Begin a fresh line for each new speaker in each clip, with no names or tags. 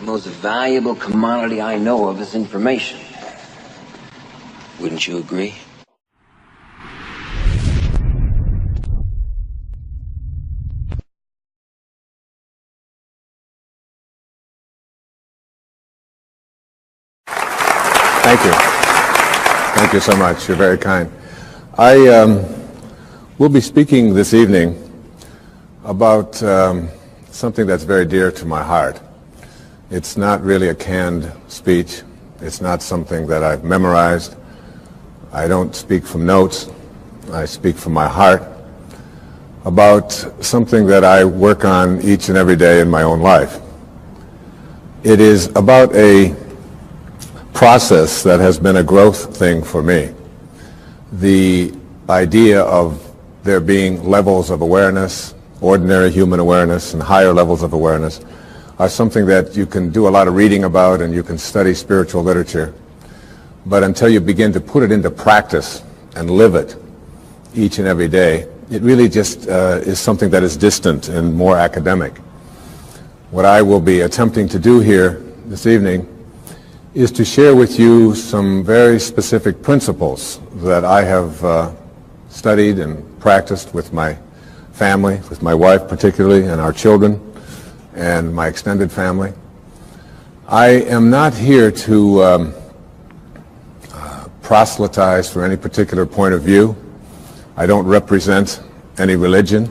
most valuable commodity I know of is information. Wouldn't you agree?
Thank you. Thank you so much. You're very kind. I will be speaking this evening about something that's very dear to my heart. It's not really a canned speech. It's not something that I've memorized. I don't speak from notes. I speak from my heart about something that I work on each and every day in my own life. It is about a process that has been a growth thing for me. The idea of there being levels of awareness, ordinary human awareness, and higher levels of awareness are something that you can do a lot of reading about and you can study spiritual literature. But until you begin to put it into practice and live it each and every day, it really just is something that is distant and more academic. What I will be attempting to do here this evening is to share with you some very specific principles that I have studied and practiced with my family, with my wife particularly, and our children, and my extended family. I am not here to proselytize for any particular point of view. I don't represent any religion.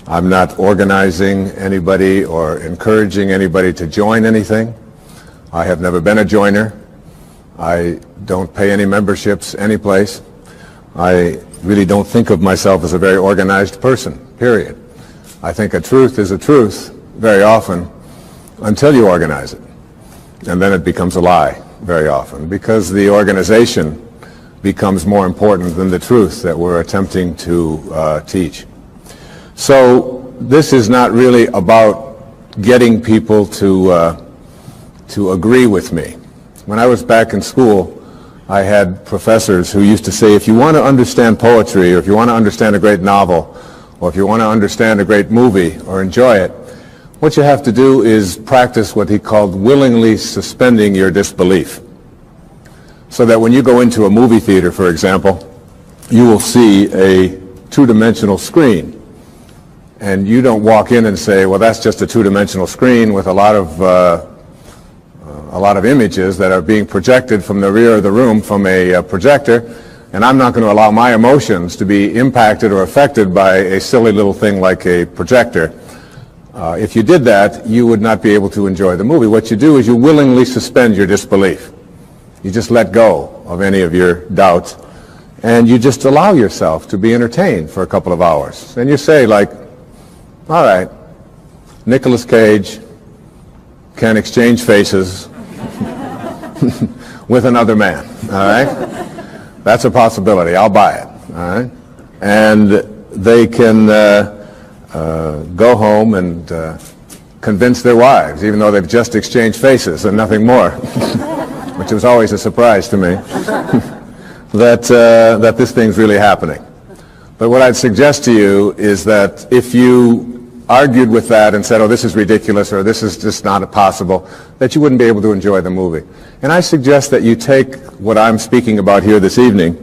I'm not organizing anybody or encouraging anybody to join anything. I have never been a joiner. I don't pay any memberships anyplace. I really don't think of myself as a very organized person, period. I think a truth is a truth very often until you organize it. And then it becomes a lie very often because the organization becomes more important than the truth that we're attempting to teach. So this is not really about getting people to agree with me. When I was back in school, I had professors who used to say, if you want to understand poetry, or if you want to understand a great novel, or if you want to understand a great movie or enjoy it, what you have to do is practice what he called willingly suspending your disbelief. So that when you go into a movie theater, for example, you will see a two-dimensional screen. And you don't walk in and say, well, that's just a two-dimensional screen with a lot of images that are being projected from the rear of the room from a projector, and I'm not going to allow my emotions to be impacted or affected by a silly little thing like a projector. If you did that, you would not be able to enjoy the movie. What you do is you willingly suspend your disbelief. You just let go of any of your doubts, and you just allow yourself to be entertained for a couple of hours. And you say, like, all right, Nicolas Cage can exchange faces with another man, all right? That's a possibility. I'll buy it, all right? And they can go home and convince their wives, even though they've just exchanged faces and nothing more, which was always a surprise to me, that this thing's really happening. But what I'd suggest to you is that if you argued with that and said, oh, this is ridiculous, or this is just not possible, that you wouldn't be able to enjoy the movie. And I suggest that you take what I'm speaking about here this evening.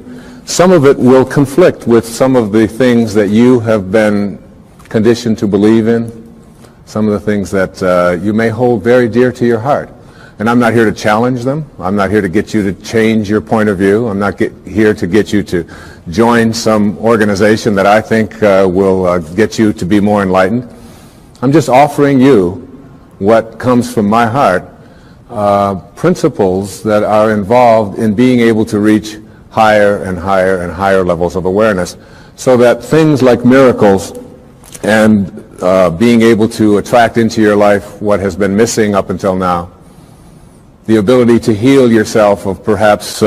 Some of it will conflict with some of the things that you have been conditioned to believe in, some of the things that you may hold very dear to your heart. And I'm not here to challenge them. I'm not here to get you to change your point of view. I'm not here to get you to join some organization that I think will get you to be more enlightened. I'm just offering you what comes from my heart, principles that are involved in being able to reach higher and higher and higher levels of awareness, so that things like miracles and being able to attract into your life what has been missing up until now, the ability to heal yourself of perhaps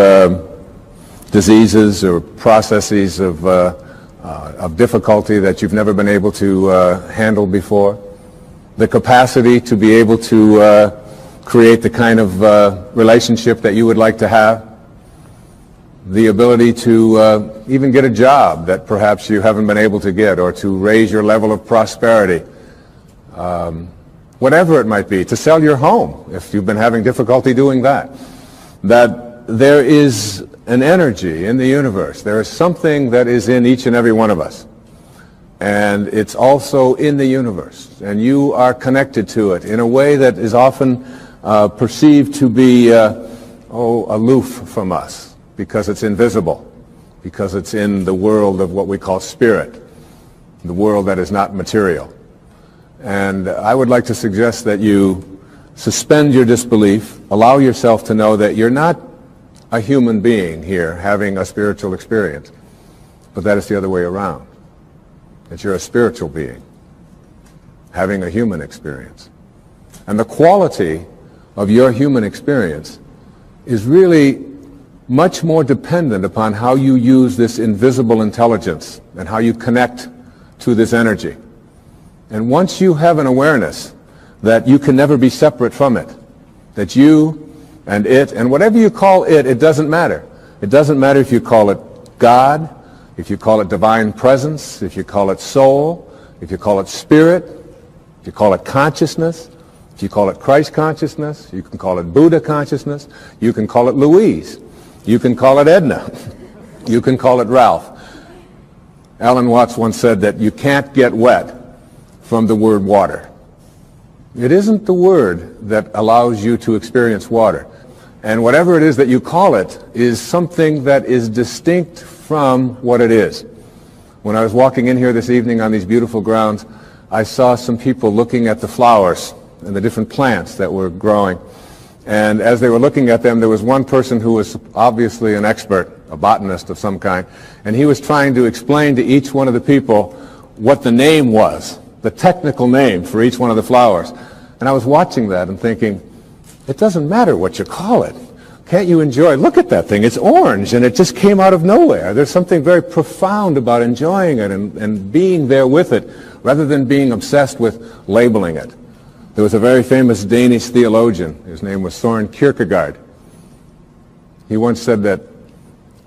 diseases or processes of difficulty that you've never been able to handle before, the capacity to be able to create the kind of relationship that you would like to have, the ability to even get a job that perhaps you haven't been able to get, or to raise your level of prosperity, whatever it might be, to sell your home if you've been having difficulty doing that. That there is an energy in the universe. There is something that is in each and every one of us. And it's also in the universe. And you are connected to it in a way that is often perceived to be aloof from us, because it's invisible, because it's in the world of what we call spirit, the world that is not material. And I would like to suggest that you suspend your disbelief, allow yourself to know that you're not a human being here having a spiritual experience, but that it's the other way around. That you're a spiritual being having a human experience. And the quality of your human experience is really much more dependent upon how you use this invisible intelligence and how you connect to this energy. And once you have an awareness that you can never be separate from it, that you and it, and whatever you call it, it doesn't matter. It doesn't matter if you call it God, if you call it divine presence, if you call it soul, if you call it spirit, if you call it consciousness, if you call it Christ consciousness, you can call it Buddha consciousness, you can call it Louise, you can call it Edna, you can call it Ralph. Alan Watts once said that you can't get wet from the word water. It isn't the word that allows you to experience water. And whatever it is that you call it is something that is distinct from what it is. When I was walking in here this evening on these beautiful grounds, I saw some people looking at the flowers and the different plants that were growing. And as they were looking at them, there was one person who was obviously an expert, a botanist of some kind, and he was trying to explain to each one of the people what the name was, the technical name for each one of the flowers. And I was watching that and thinking, it doesn't matter what you call it. Can't you enjoy? Look at that thing. It's orange, and it just came out of nowhere. There's something very profound about enjoying it and being there with it, rather than being obsessed with labeling it. There was a very famous Danish theologian. His name was Søren Kierkegaard. He once said that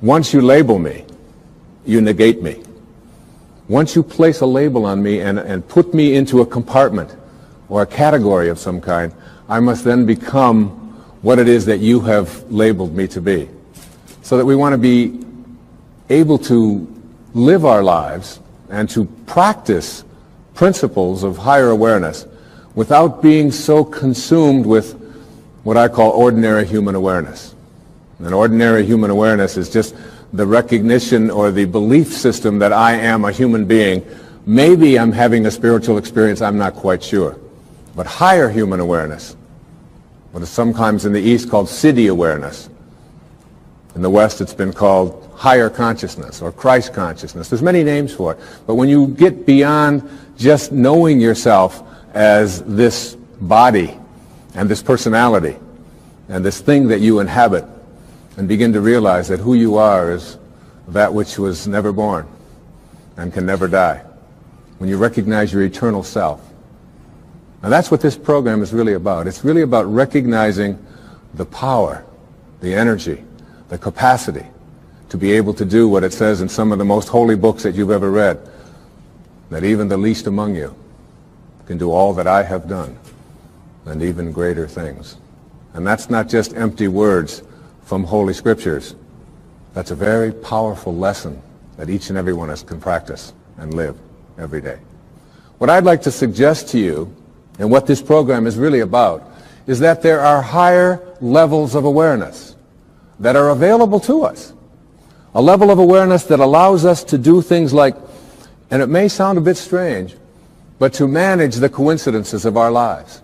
once you label me, you negate me. Once you place a label on me and put me into a compartment or a category of some kind, I must then become what it is that you have labeled me to be. So that we want to be able to live our lives and to practice principles of higher awareness without being so consumed with what I call ordinary human awareness. And ordinary human awareness is just the recognition or the belief system that I am a human being. Maybe I'm having a spiritual experience, I'm not quite sure. But higher human awareness, what is sometimes in the East called Siddhi awareness. In the West it's been called higher consciousness or Christ consciousness. There's many names for it. But when you get beyond just knowing yourself as this body and this personality and this thing that you inhabit, and begin to realize that who you are is that which was never born and can never die. When you recognize your eternal self. And that's what this program is really about. It's really about recognizing the power, the energy, the capacity to be able to do what it says in some of the most holy books that you've ever read, that even the least among you can do all that I have done and even greater things. And that's not just empty words from Holy Scriptures. That's a very powerful lesson that each and every one of us can practice and live every day. What I'd like to suggest to you, and what this program is really about, is that there are higher levels of awareness that are available to us. A level of awareness that allows us to do things like, and it may sound a bit strange, but to manage the coincidences of our lives.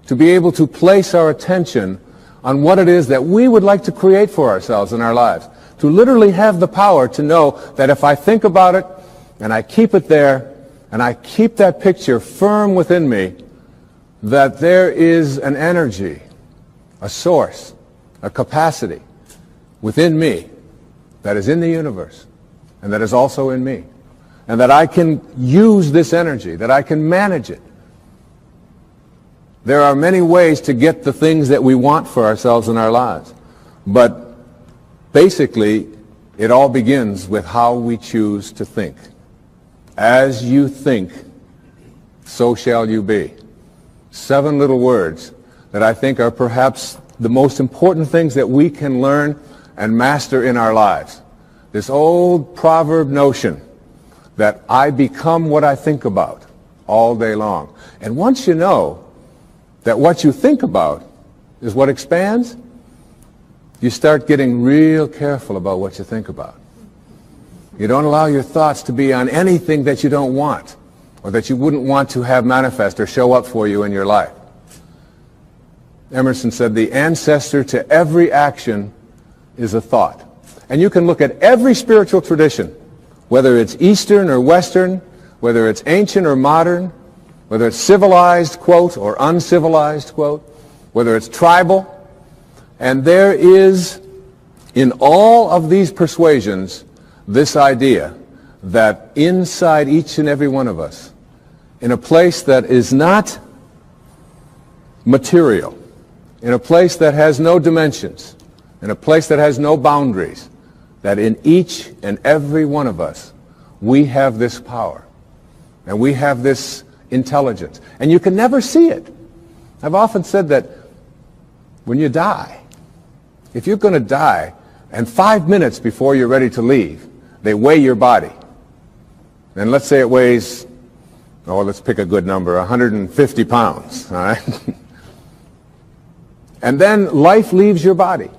To be able to place our attention on what it is that we would like to create for ourselves in our lives. To literally have the power to know that if I think about it, and I keep it there, and I keep that picture firm within me, that there is an energy, a source, a capacity within me that is in the universe and that is also in me. And that I can use this energy, that I can manage it. There are many ways to get the things that we want for ourselves in our lives. But basically, it all begins with how we choose to think. As you think, so shall you be. 7 little words that I think are perhaps the most important things that we can learn and master in our lives. This old proverb notion that I become what I think about all day long. And once you know that what you think about is what expands, you start getting real careful about what you think about. You don't allow your thoughts to be on anything that you don't want or that you wouldn't want to have manifest or show up for you in your life. Emerson said, the ancestor to every action is a thought. And you can look at every spiritual tradition, whether it's Eastern or Western, whether it's ancient or modern, whether it's civilized, quote, or uncivilized, quote, whether it's tribal, and there is, in all of these persuasions, this idea that inside each and every one of us, in a place that is not material, in a place that has no dimensions, in a place that has no boundaries, that in each and every one of us, we have this power, and we have this intelligence, and you can never see it. I've often said that when you die, if you're going to die, and 5 minutes before you're ready to leave, they weigh your body. And let's say it weighs, oh, let's pick a good number, 150 pounds, all right? And then life leaves your body.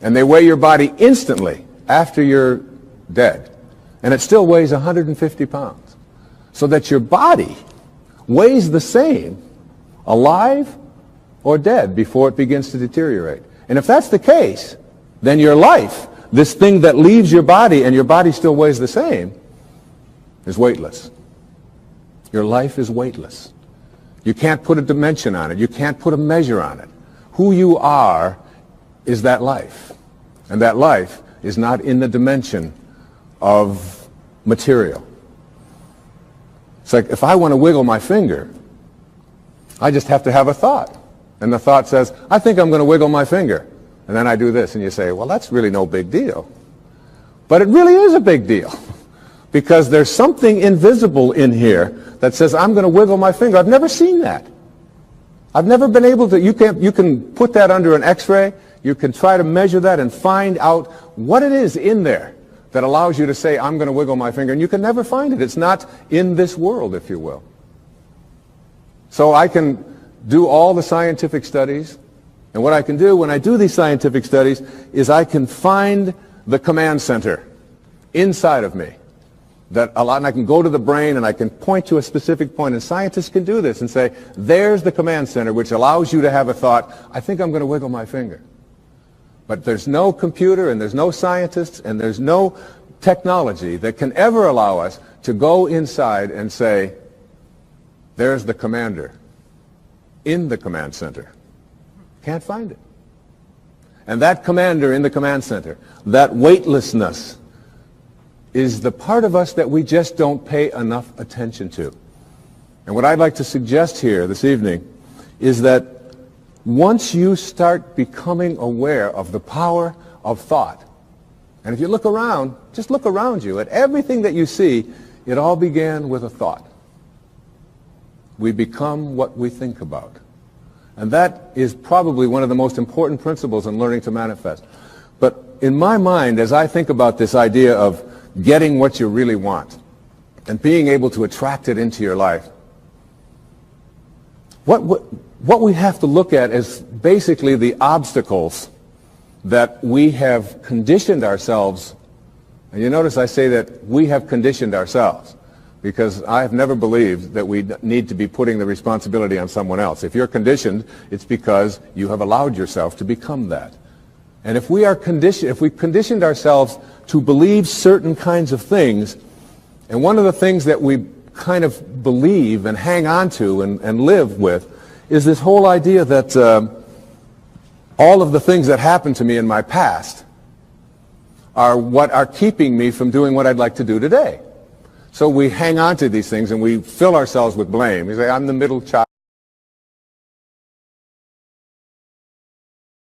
And they weigh your body instantly after you're dead. And it still weighs 150 pounds. So that your body weighs the same alive or dead before it begins to deteriorate. And if that's the case, then your life, this thing that leaves your body and your body still weighs the same, is weightless. Your life is weightless. You can't put a dimension on it. You can't put a measure on it. Who you are is that life. And that life is not in the dimension of material. It's like if I want to wiggle my finger, I just have to have a thought. And the thought says, I think I'm going to wiggle my finger. And then I do this, and you say, well, that's really no big deal. But it really is a big deal. Because there's something invisible in here that says, I'm going to wiggle my finger. I've never seen that. I've never been able to, you can put that under an X-ray, you can try to measure that and find out what it is in there that allows you to say, I'm going to wiggle my finger, and you can never find it. It's not in this world, if you will. So I can do all the scientific studies, and what I can do when I do these scientific studies is I can find the command center inside of me. And I can go to the brain and I can point to a specific point, and scientists can do this and say, there's the command center which allows you to have a thought, I think I'm going to wiggle my finger. But there's no computer and there's no scientists and there's no technology that can ever allow us to go inside and say, there's the commander in the command center. Can't find it. And that commander in the command center, that weightlessness, is the part of us that we just don't pay enough attention to. And what I'd like to suggest here this evening is that once you start becoming aware of the power of thought, and if you look around, just look around you at everything that you see, it all began with a thought. We become what we think about. And that is probably one of the most important principles in learning to manifest. But in my mind, as I think about this idea of getting what you really want and being able to attract it into your life, what we have to look at is basically the obstacles that we have conditioned ourselves. And you notice I say that we have conditioned ourselves, because I have never believed that we need to be putting the responsibility on someone else. If you're conditioned, it's because you have allowed yourself to become that. And if we are conditioned, if we've conditioned ourselves to believe certain kinds of things, and one of the things that we kind of believe and hang on to and live with is this whole idea that all of the things that happened to me in my past are what are keeping me from doing what I'd like to do today. So we hang on to these things and we fill ourselves with blame. We say, I'm the middle child.